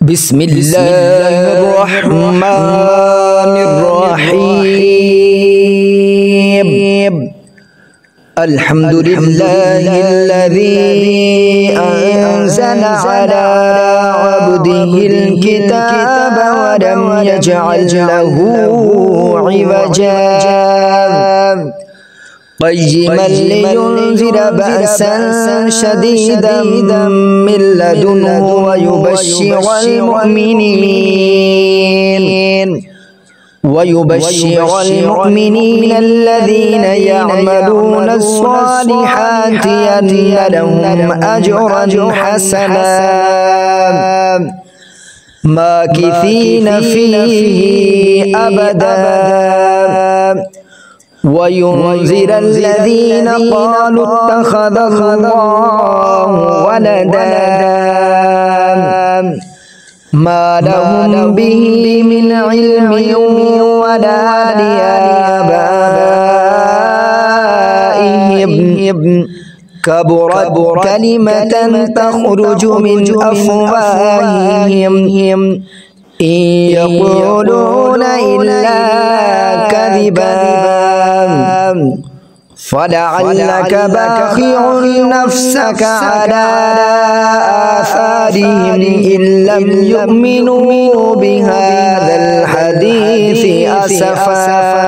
بسم الله الرحمن الرحيم. الحمد لله الذي أنزل على عبده الكتاب ولم يجعل له عوجا قيما لينذر بأسا شديدا من لدنه ويبشر المؤمنين الذين يعملون الصالحات أن لهم أجرا حسنا ماكثين فيه أبدا وينذر الذين قالوا اتخذ الله ولدا ما لهم به من علم ولا لآبائهم كبرت كلمة تخرج من أفواههم إن يقولون إلا كذبا فلعلك باخع نفسك على آثارهم إن لم يؤمنوا بهذا الحديث أسفا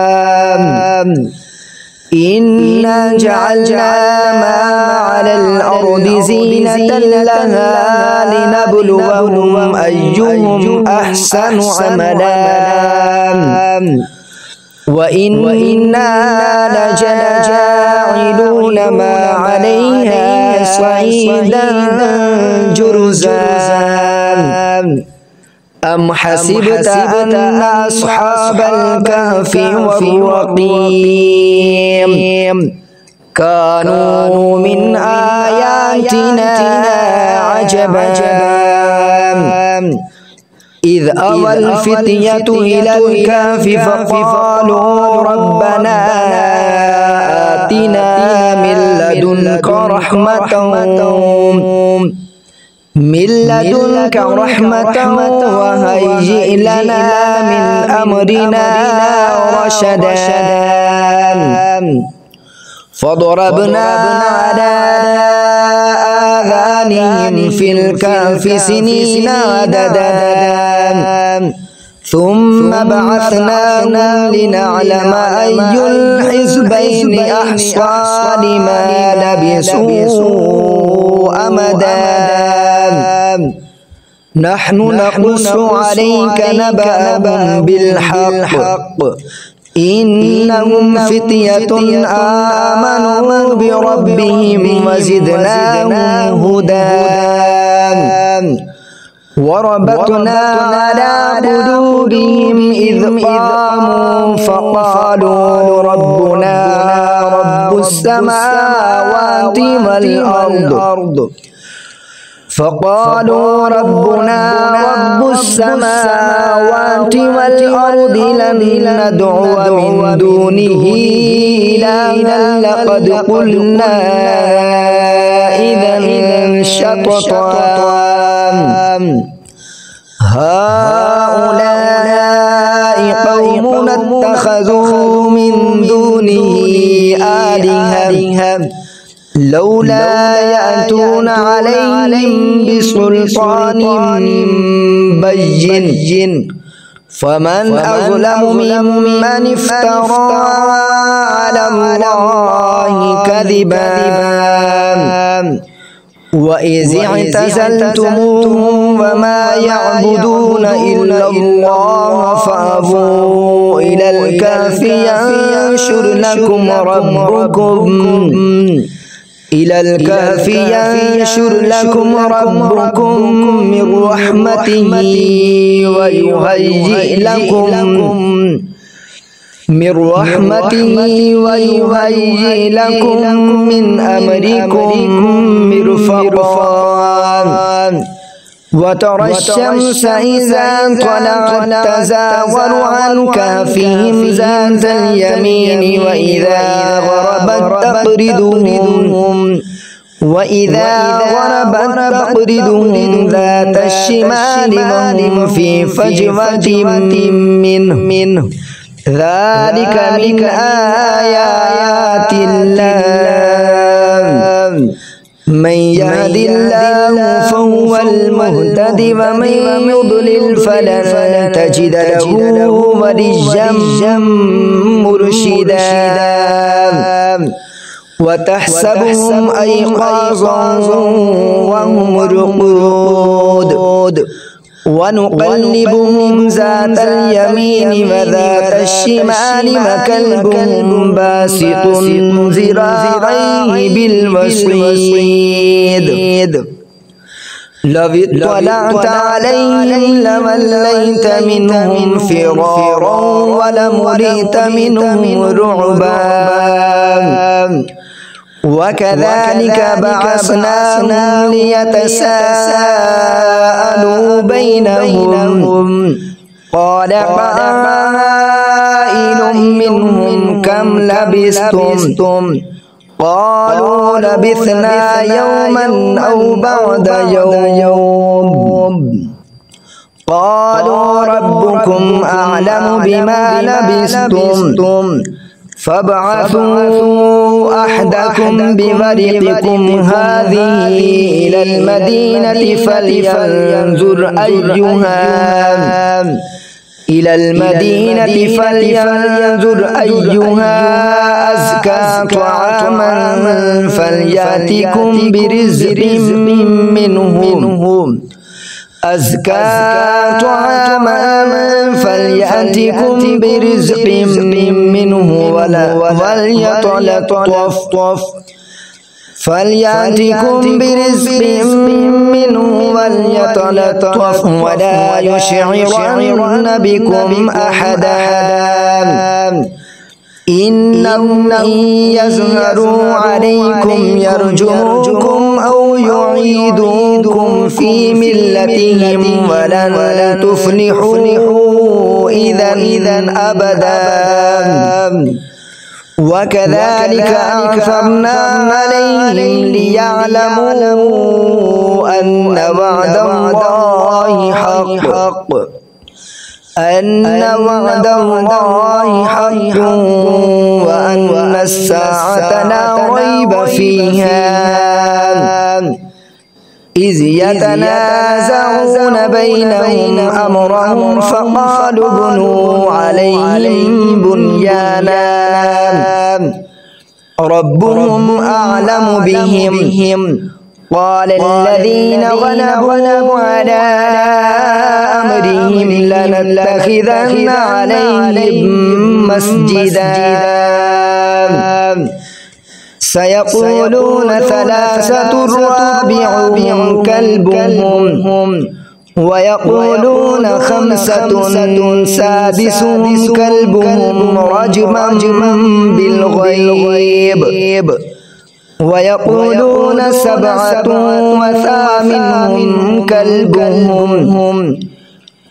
إنا جعلنا ما على الأرض زينة لها لنبلوهم أيهم أحسن عملا وإنا لجاعلون ما عليها صعيدا جرزا أم حسبت أن أصحاب الكهف والرقيم كانوا من آياتنا عجبا إذ أوى الفتية إلى الكهف فقالوا ربنا آتنا من لدنك رحمة وهيئ لنا من أمرنا رشدا فضربنا على آذانهم في الكهف سنين عددا ثم بعثناهم لنعلم أي الحزبين أحصى لما لبثوا أمدا نحن نقص عليك نبأهم بالحق إنهم فتية آمنوا بربهم وزدناهم هدى وربطنا على قلوبهم إذ قاموا فقالوا ربنا رب السماوات والأرض لن ندعو من دونه إلها لقد قلنا إذا شططا هؤلاء قوم اتخذوا من دونه آلهة لولا يأتون عليهم بسلطان بين فمن أظلم ممن افترى على الله كذبا وإذ اعتزلتموهم وما يعبدون إلا الله فأووا إلى الكهف ينشر لكم ربكم من رحمته ويهيئ لكم من أمركم مرفقا وترى الشمس إذا طلعت تزاور عن كهفهم ذات اليمين وإذا غربت تقرضهم وإذا غربت تقرضهم ذات الشمال وهم في فجوة منه ذلك من آيات الله من يهد الله فهو المهتد ومن يضلل فلن تجد له وليا مرشدا وتحسبهم أيقاظا وهم رقود ونقلبهم ذات اليمين وذات الشمال وكلبهم باسط ذراعيه بالوصيد لو اطلعت عليهم لوليت منهم فرارا ولملئت منهم رعبا وكذلك بعثناهم ليتساءلوا بينهم قال قائل منهم كم لبثتم قالوا لبثنا يوما أو بعد يوم قالوا ربكم أعلم بما لبثتم فابعثوا أحدكم بورقكم هذه إلى المدينة فلينظر أيها أزكى طعاما فليأتكم برزق منه وليتلطف ولا يشعرن بكم أحدا إنهم إن يظهروا عليكم يرجموكم أو يعيدوكم في ملتهم ولن تفلحوا إذا أبدا وكذلك أنعمنا عليهم ليعلموا أن وعد الله حق وأن الساعة لا ريب فيها إذ يتنازعون بينهم أمرهم فقالوا ابنوا عليهم بنيانا ربهم أعلم بهم قال الذين غلبوا على أمرهم لنتخذن عليهم مسجدا سيقولون ثلاثة رابعهم كلبهم ويقولون خمسة سادسهم كلبهم رجما بالغيب ويقولون سبعة وثامنهم كلبهم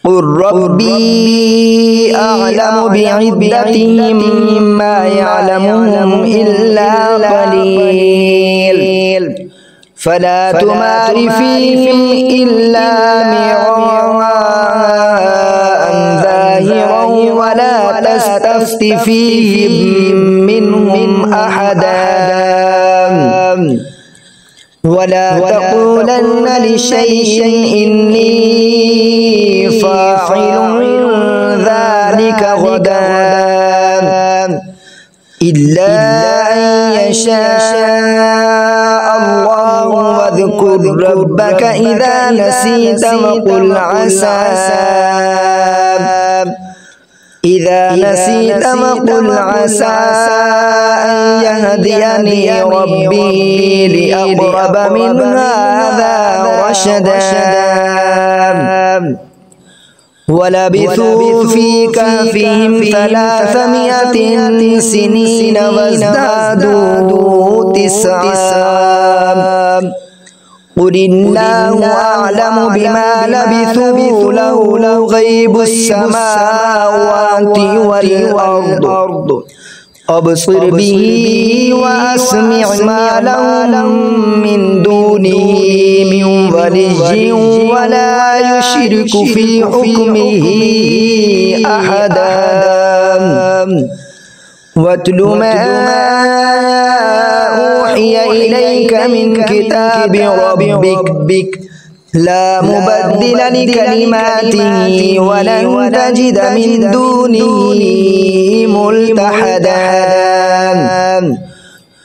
قل ربي أعلم بعدتهم ما يعلمهم إلا قليل فلا تمار فيهم إلا مراء ظاهرا ولا تستفت فيهم منهم أحدا ولا تقولن لشيء إني فاعل ذلك غدا إلا أن يشاء الله واذكر ربك إذا نسيت وقل عسى أن يهديني ربي لأقرب من هذا رشدا ولبثوا في كهفهم 300 سنين وازدادوا 9 قل الله أعلم بما لبثوا له غيب السماوات والأرض أبصر به وأسمع ما لهم من دونه من ولي ولا يشرك في حكمه أحدا واتل ما أوحي إليك من كتاب ربك لا مبدل لكلماته ولن تجد من دونه ملتحدا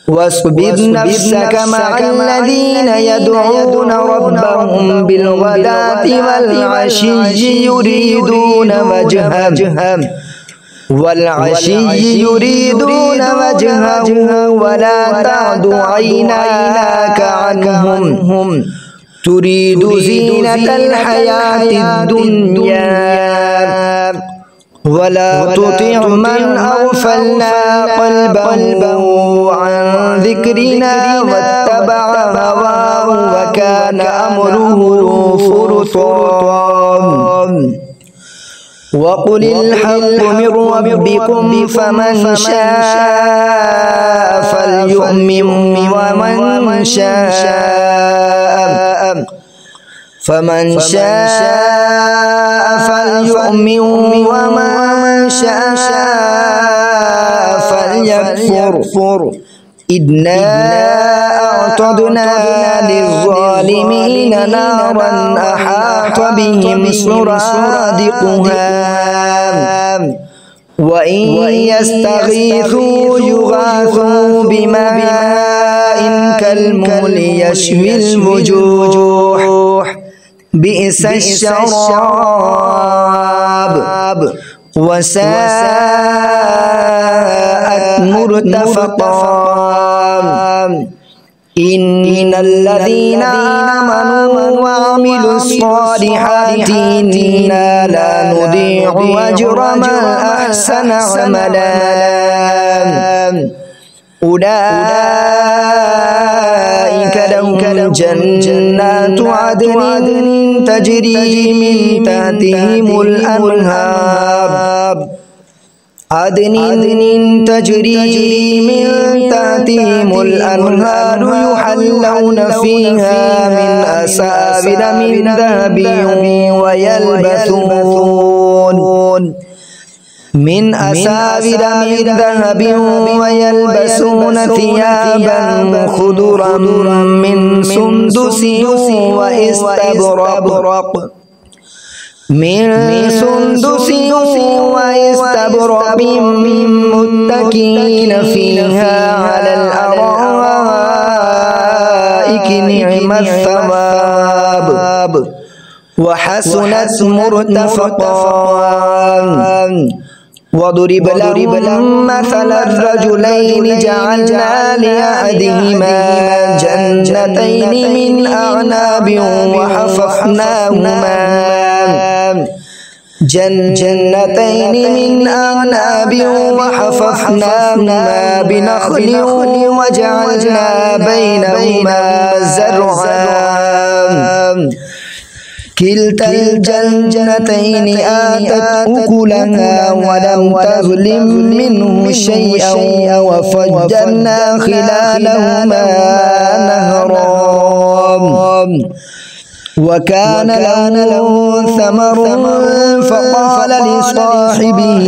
واصبر نفسك مع الذين يدعون ربهم بالغداة والعشي يريدون وجهه ولا تعد عيناك عنهم تريد زينة الحياة الدنيا ولا تطع من أغفلنا قلبه عن ذكرنا واتبع هواه وكان أمره فرطا وقل الحق من ربكم فمن شاء فليؤمن ومن شاء فليؤمن ومن شاء فليكفر إنا أعتدنا للظالمين نارا أحاط بهم سرادقها وإن يستغيثوا يغاثوا بماء كالمهل يشوي الوجوه بئس الشراب وساءت مرتفقا إن الذين آمنوا وعملوا الصالحات إنا لا نضيع أجر من أحسن عملا أولئك لهم جنات عدن تجري من تحتهم الأنهار يحلون فيها من أساور من ذهب ويلبسون ثيابا خضرا من سندس واستبرق متكئين فيها على الأرائك نعم الثواب وحسنت مرتفقا وضرب لهم مثل الرجلين جعلنا لأحدهما جنتين من أعناب وحففناهما بنخل وجعلنا بينهما زرعا كلتا الجنتين آتت أكلها ولم تظلم منه شيئا وفجرنا خلالهما نهرا وكان له ثمر فقال لصاحبه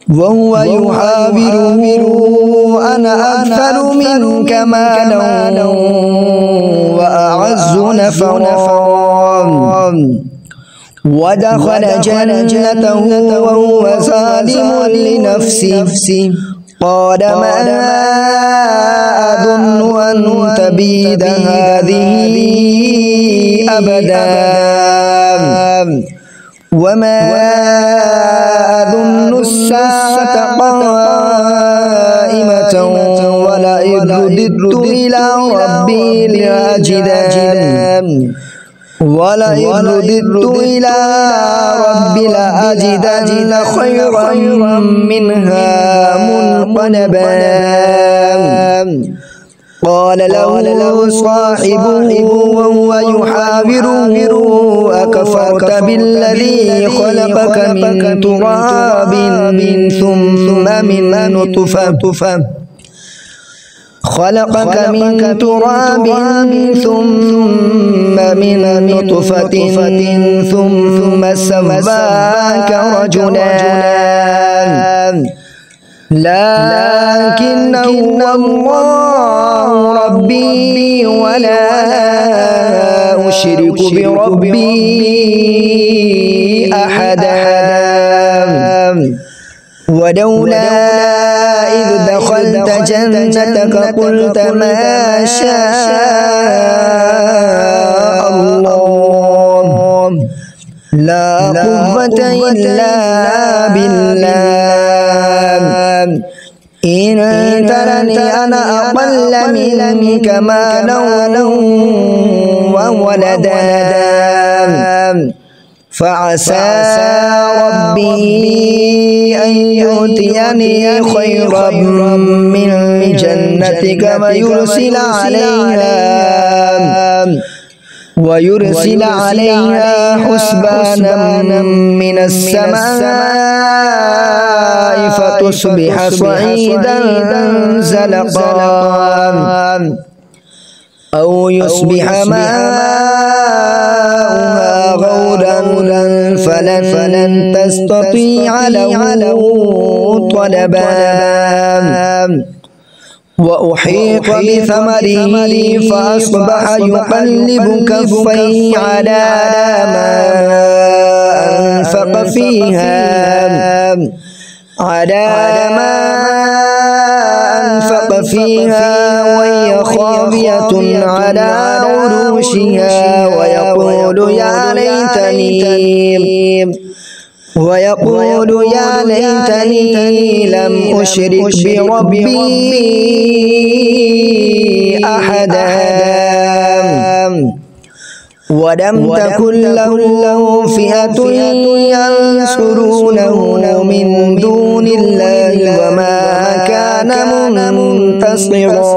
وهو يحاوره أنا أكثر منك مالا وأعز نفرا ودخل جنته وهو ظالم لنفسه قال ما أظن أن تبيد هذه أبدا وما أظن الساعة قائمة ولئن رددت إلى ربي لأجدن خيرا منها منقلبا قال له صاحبه وهو يحاوره أكفرت بالذي خلقك من تراب ثم من نطفة ثم سواك رجلا لكن هو الله ربي ولا أشرك بربي أحدا ولولا إذ دخلت جنتك قلت ما شاء الله لا قوة إلا بالله إن ترني أنا أقل منك مالا وولدا فعسى ربي أن يؤتيني خيرا من جنتك ويرسل عليها حسبانا من السماء فتصبح صعيدا زلقا أو يصبح ماؤها غورا فلن تستطيع له طلبا وأحيط بثمره فأصبح يقلب كفيه على ما أنفق فيها وهي خاوية على عروشها ويقول يا ليتني لم أشرك بربي أحدا ولم تكن له فئة ينصرونه من دون الله وما كان منتصرا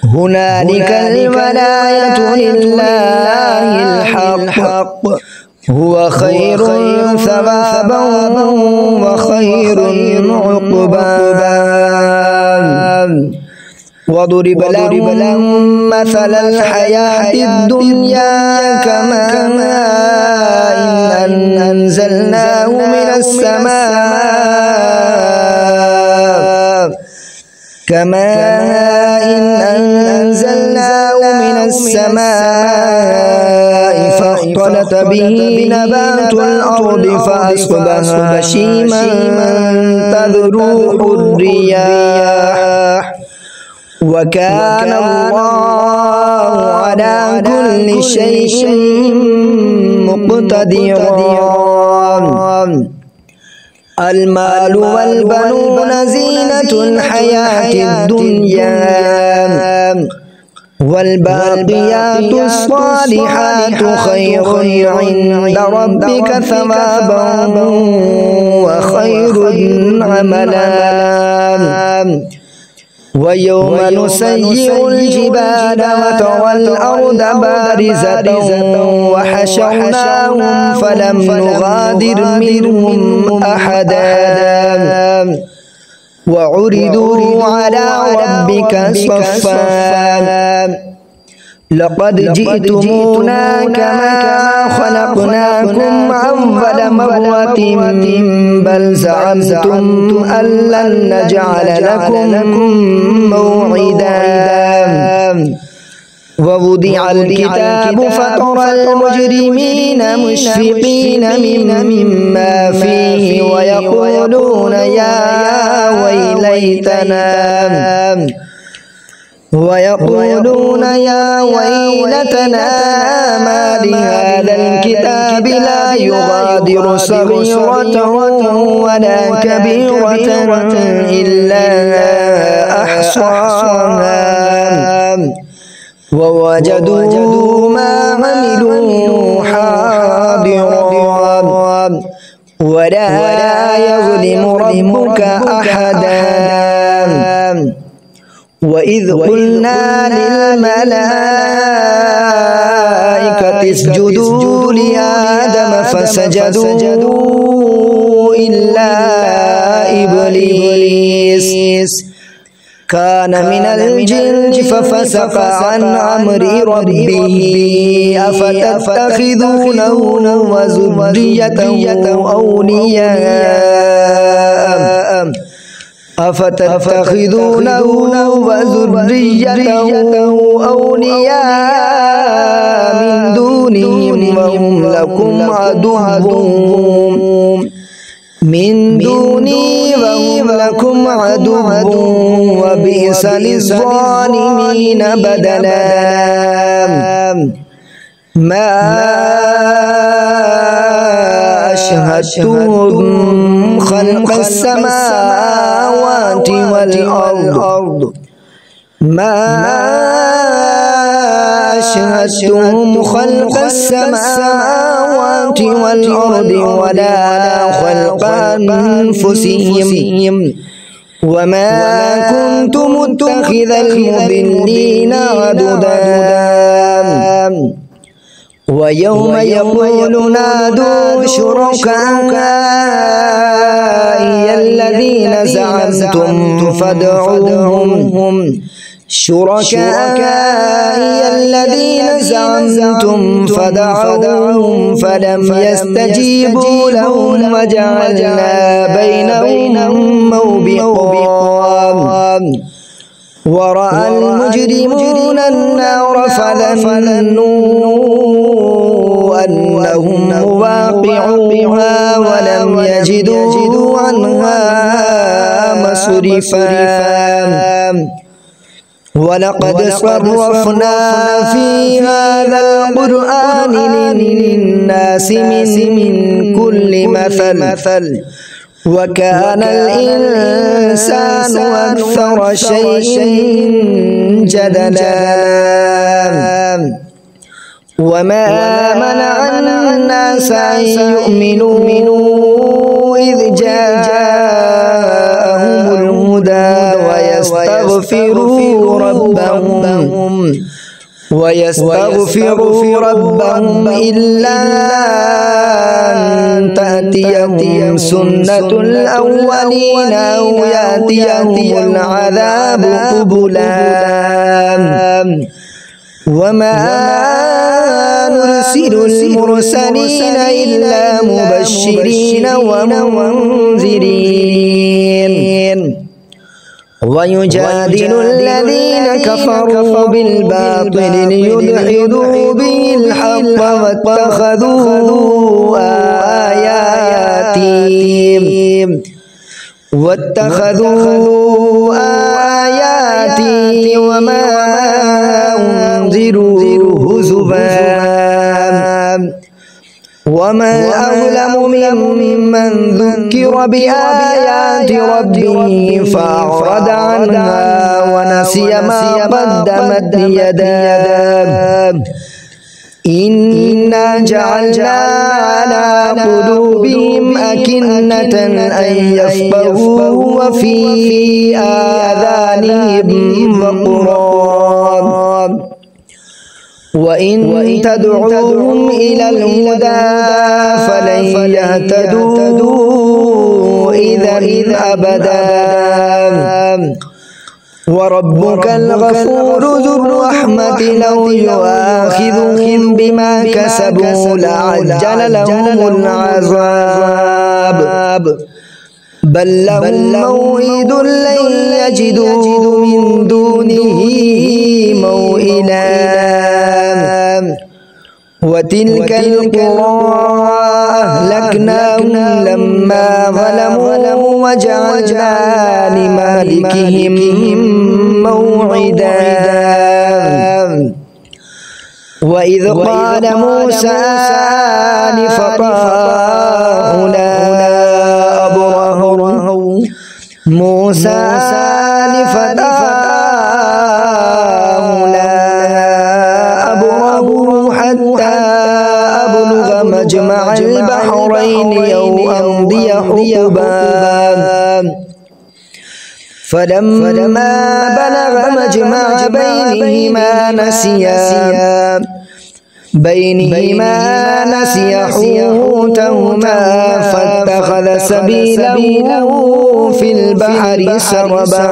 هنالك الولاية لله الحق هو خير ثوابا وخير عقبا وضرب لهم مثل الحياة الدنيا كماء إن أنزلناه من السماء فاختلط به نبات الأرض فأصبح هشيما تذروه الرياح وكان الله على كل شيء مقتدرا المال والبنون زينة الحياة الدنيا والباقيات الصالحات خير عند ربك ثوابا وخير عملا ويوم نسير الجبال وترى الأرض بارزة وحشرناهم فلم نغادر منهم أحدا وعرضوا على ربك صفا لقد جئتمونا كما خلقناكم أول مرة بل زعمتم أن لن نجعل لكم موعدا ووضع الكتاب فترى المجرمين مشفقين مما فيه ويقولون يا ويلتنا ما لهذا الكتاب لا يغادر صغيرة ولا كبيرة إلا أحصاها ووجدوا ما عملوا حاضرا ولا يظلم ربك أحدا وإذ قلنا للملائكة اسجدوا لآدم فسجدوا إلا إبليس كان من الجن ففسق عن أمر ربه أفتتخذونه وذريته أولياء من دونهم وهم لكم عدو وبئس للظالمين بدلا ما أشهدتهم خلق السماوات والأرض ولا خلق أنفسهم وما كنت متخذ المضلين عضدا ويوم يقول نادوا شركائي الذين زعمتم فادعوهم فدعوهم فلم يستجيبوا لهم وجعلنا بينهم موبقا ورأى المجرمون النار فظنوا أنهم مواقعوها ولم يجدوا عنها مصرفا ولقد صرفنا في هذا القرآن للناس من كل مثل وكان الإنسان أكثر شيء جدلا وما منع الناس أن يؤمنوا إذ جاءهم الهدى ويستغفروا ربهم إلا أن تأتيهم سنة الأولين أو يأتيهم العذاب قبلا وما نرسل المرسلين إلا مبشرين ومنذرين ويجادل الذين كفروا بالباطل ليدحضوا به الحق واتخذوا آياتي وما أنذروا هزوا ومن أظلم ممن ذكر بآيات ربه فأعرض عنها ونسي ما قدمت يداه إنا جعلنا على قلوبهم أكنة أن يفقهوا وفي آذانهم وقرا وإن تدعوهم إلى الهدى فلن يهتدوا إذا أبدا وربك الغفور ذو الرحمة لو يؤاخذهم بما كسبوا لعجل لهم العذاب بل لهم موعد لن يجدوا من دونه موئلا وتلك القرى أهلكناهم لما ظلموا وجعلنا لمهلكهم موعدا وإذ قال موسى لفتاه لا أبرح حتى أبلغ مجمع البحرين أو أمضي حقبا فلما بلغ مجمع بينهما نسيا حوتهما فاتخذ سبيله في البحر سربا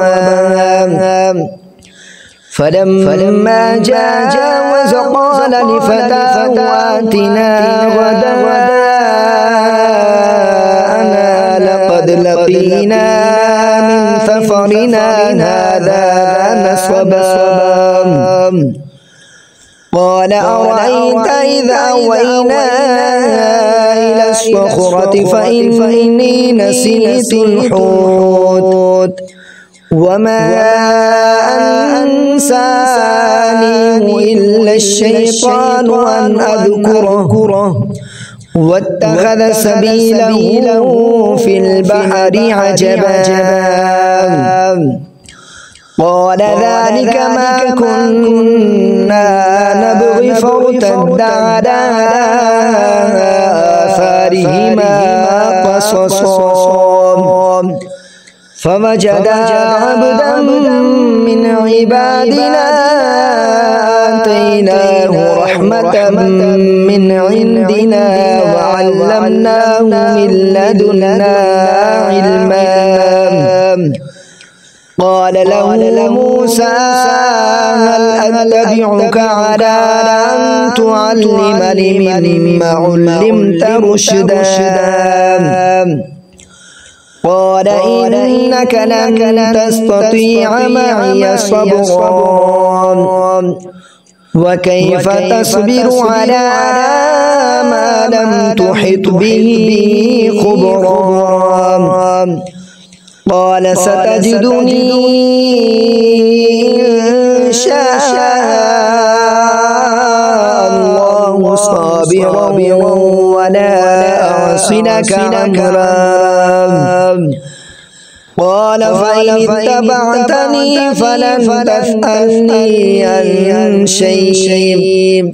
فلما جاوز قال لفتاه آتنا غداءنا لقد لقينا من سفرنا هذا نصبا قال أرأيت إذا أوينا إلى الصخرة فإني نسيت الحوت وما أنسانيه إلا الشيطان أن أذكره واتخذ سبيله في البحر عجبا قال ذلك ما كنا نبغي فارتد على آثارهما قصصا فوجدا عبدا من عبادنا آتيناه رحمة من عندنا وعلمناه من لدنا علما قال له موسى هل أتبعك على أن تعلمني مما علمت رشدا قال إنك لن تستطيع معي صبرا وكيف تصبر على ما لم تحط به خبرا قال ستجدني إن شاء الله صابرا ولا أعصي لك أمرا قال فإن اتبعتني فلن تسألني عن شيء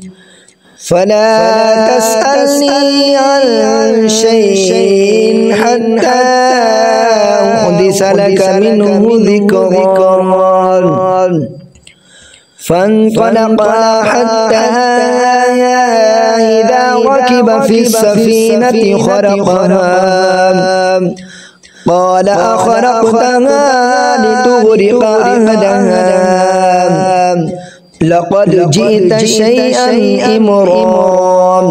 فلا تسألني عن شيء حتى أحدث لك منه ذكرا فانطلقا حتى إذا ركب في السفينة خرقها قال أخرقتها لتغرق أهلها لقد جئت شيئا إمرا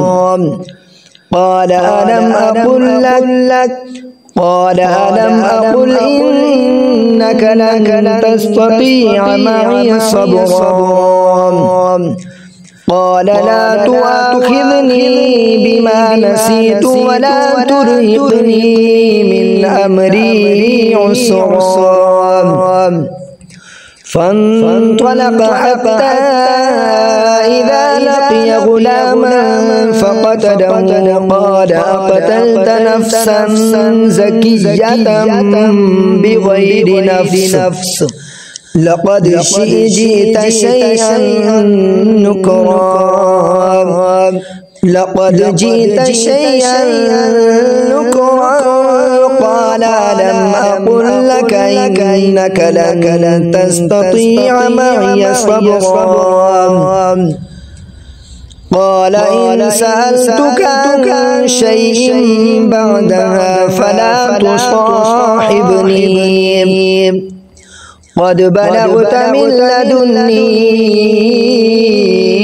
قال ألم أقل إنك لن تستطيع معي صبرا قال لا تؤاخذني بما نسيت ولا ترهقني من أمري عسرا فانطلق حتى إذا لقي غلاما فقتله قال أقتلت نفسا زكية بغير نفس لقد جئت شيئا نكرا قال ألم أقل لك إنك لن تستطيع معي صبرا قال إن سألتك عن شيء بعدها فلا تصاحبني قد بلغت من لدني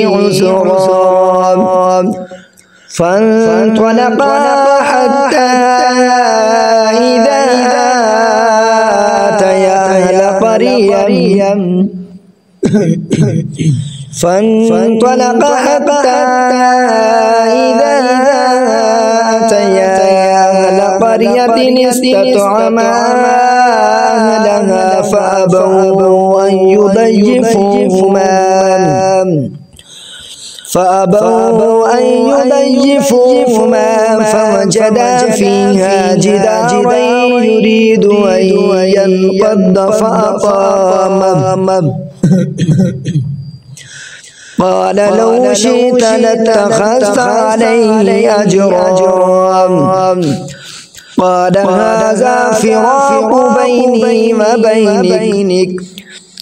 عذرا فانطلقا حتى إذا أتيا أهل قرية استطعما أهلها فأبوا أن يضيفوهما فوجدا فيها جدارا يريد أن ينقض فأقامه قال لو شئت لاتخذت عليه أجرا قال هذا فراق بيني وبينك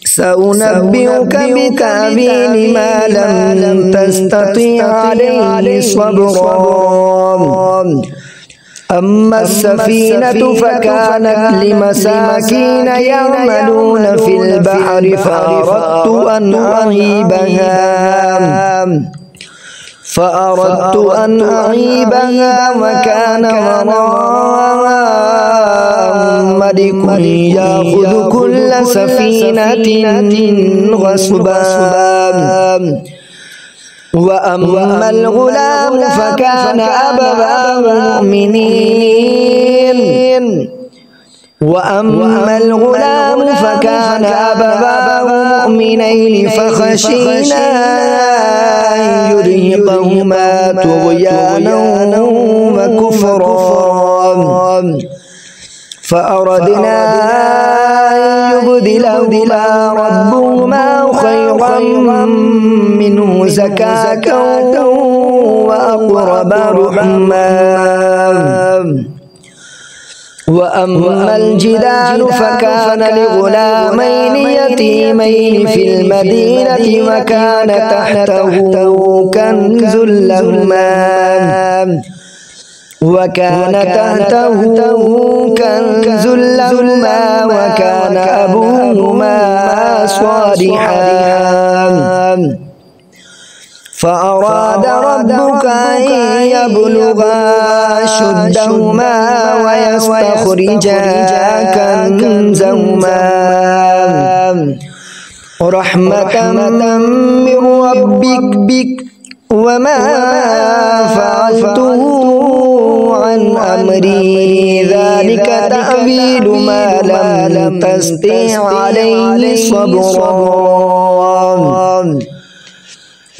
سأنبئك بتأويل ما لم تستطيع عليه صبرا. أما السفينة فكانت لمساكين يعملون في البحر فأردت أن أعيبها وكان وراءهم ملك يأخذ كل سفينة غصبا. وأما الغلام فكان أبواه مؤمنين فخشينا أن يرهقهما طغيانا وكفرا فأردنا أن يبدلهما ربهما خيرا منه زكاة وأقرب رحما. وأما الجدار فكان لغلامين يتيمين في المدينة وكان تحته كنز لهما وكان أبوهما صالحا فأراد ربك أن يبلغا أشدهما ويستخرجا كنزهما رحمة من ربك وما فعلته عن أمري ذلك تأويل ما لم تستطع عليه صبرا.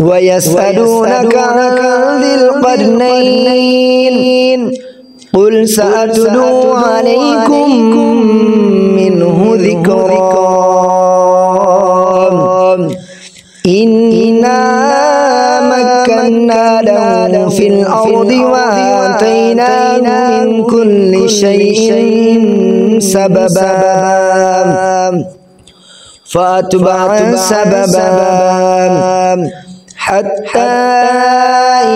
ويسألونك عن ذي القرنين قل سأتلو عليكم منه ذكرا. إنا مكنا له في الأرض وآتيناه من كل شيء سببا فأتبع سببا حتى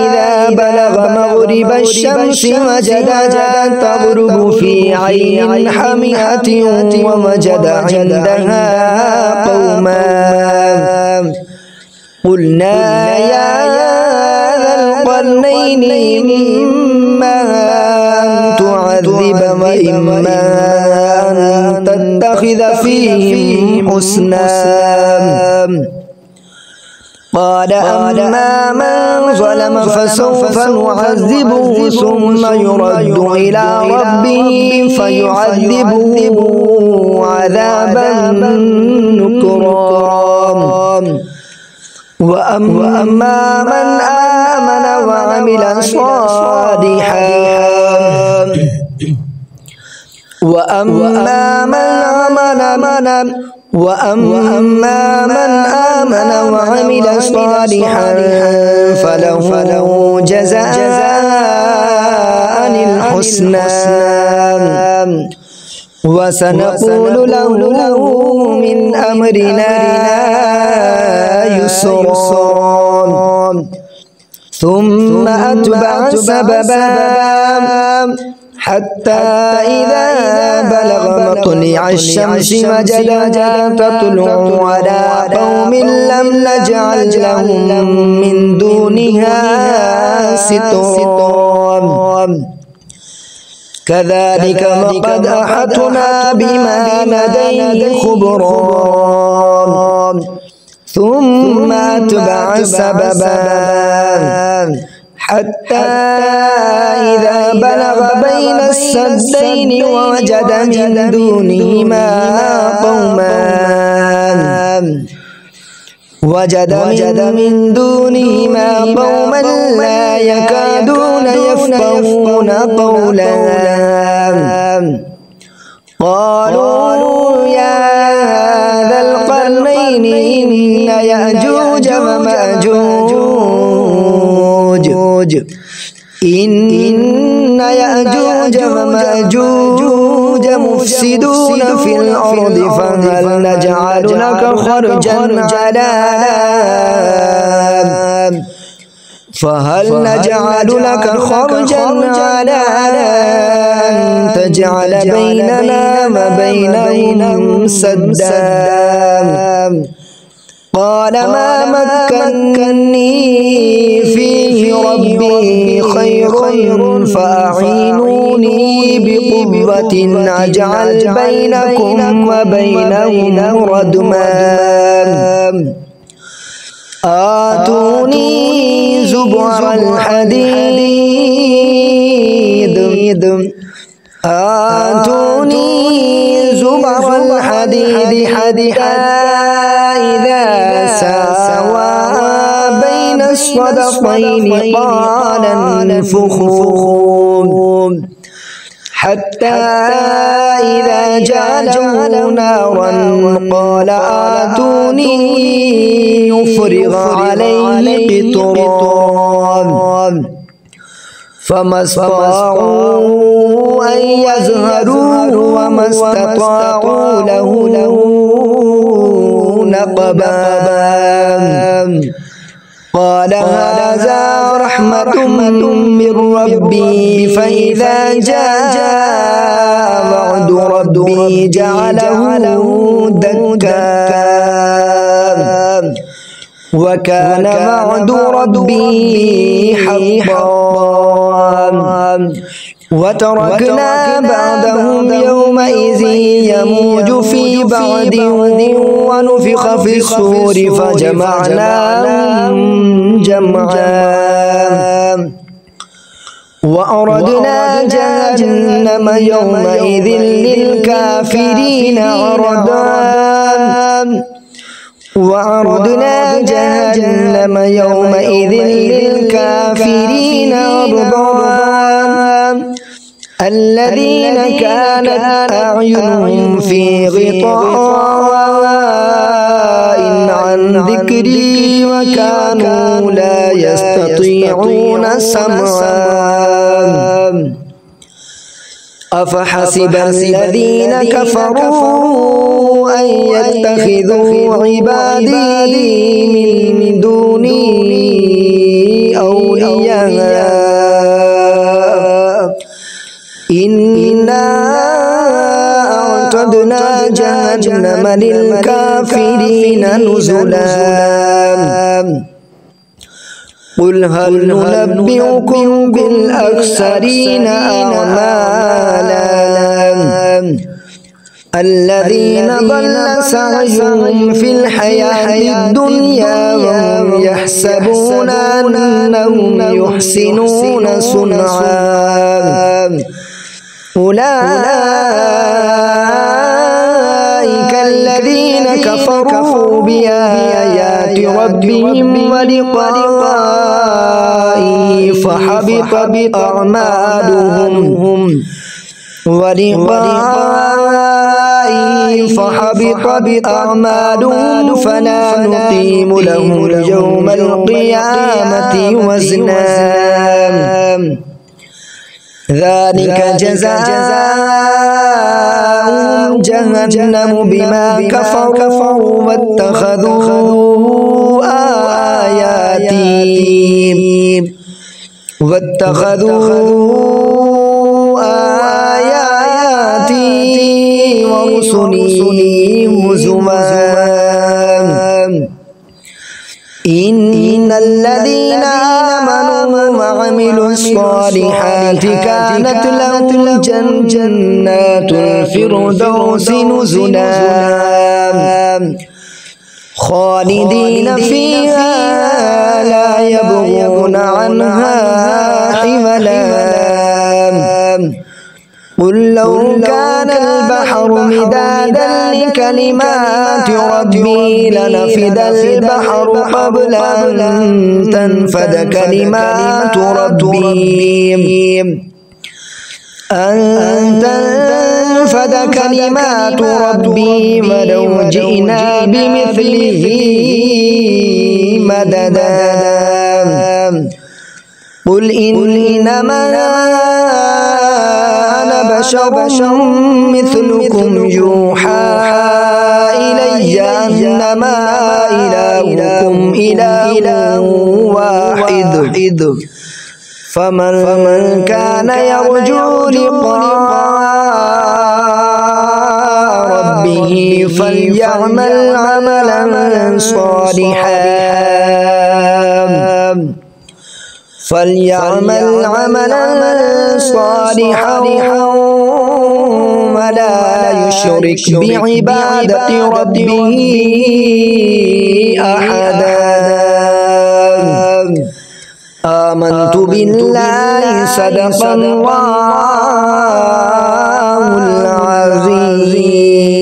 إذا بلغ مغرب الشمس وجدها تغرب في عين حمئة ووجد عندها قوما قلنا يا ذا القرنين إما أن تعذب وإما أن تتخذ فيهم حسنا. قال أما من ظلم فسوف نعذبه ثم يرد إلى ربه فيعذبه عذابا نكرا. وأما من آمن وعمل صالحا وأما من آمن وعمل صالحا فله جزاء الحسنى وسنقول له من أمرنا يسرا. ثم أتبع سببا حتى إذا بلغ مطلع الشمس وجدها تطلع على قوم لم نجعل لهم من دونها سترا. كذلك وقد أحطنا بما لديه خبرا. ثم أتبع سببا حتى إذا بلغ بين السدين ووجد من دونهما قوما لا يكادون يفقهون قولا. قالوا يا ذا القرنين إن يأجوج إن يأجوج ومأجوج مفسدون في الأرض فهل نجعل لك خرجا على أن تجعل بيننا وبينهم سدا قال ما مكنني فيه ربي خير فأعينوني بقوة أجعل بينكم وبينهم ردما آتوني زبر الحديد حتى إذا ساوى بين الصدفين قال انفخوا حتى إذا جعله نارا قال آتوني يفرغ عليه قطرا فما استطاعوا أن يظهروه وما استطاعوا له نقبا قال هذا رحمة من ربي فإذا جاء وعد ربي جعله دكا وكان وعد ربي حقا وتركنا بعدهم يومئذ يموج في بعد ونفخ في الصور فجمعناهم جمعا وأردنا جهنم يومئذ للكافرين عرضا وعرضنا جهنم يومئذ للكافرين عرضا الذين كانت أعينهم في غطاء عن ذكري وكانوا لا يستطيعون سمعا أفحسب الذين كفروا أن يتخذوا عبادي من دوني أولياء إنا أعتدنا جهنم للكافرين نزلا قل هل ننبئكم بالأخسرين أعمالا الذين ضل سعيهم في الحياة الدنيا وهم يحسبون أنهم يحسنون صنعا أولئك الذين كفروا بآيات ربهم ولقائه فحبطت أعمالهم فلا نقيم لهم يوم القيامة وزنا ذلك جزاؤهم جهنم بما كفروا واتخذوا آياتي ورسلي هزوا إن الذين آمنوا وعملوا الصالحات كانت لهم جنات الفردوس نزلا خالدين فيها لا يبغون عنها حولا قل لو كان البحر مدادا لكلمات ربي لنفد البحر قبل أن تنفد كلمات ربي ولو جئنا بمثله مددا قل إنما أنا بشر مثلكم يوحى إلي أنما إلهكم إله واحد فمن كان يرجو لقاء ربه فليعمل عملا صالحا ولا يشرك بعبادة ربه أحدا. آمنت بالله صدق الله العظيم.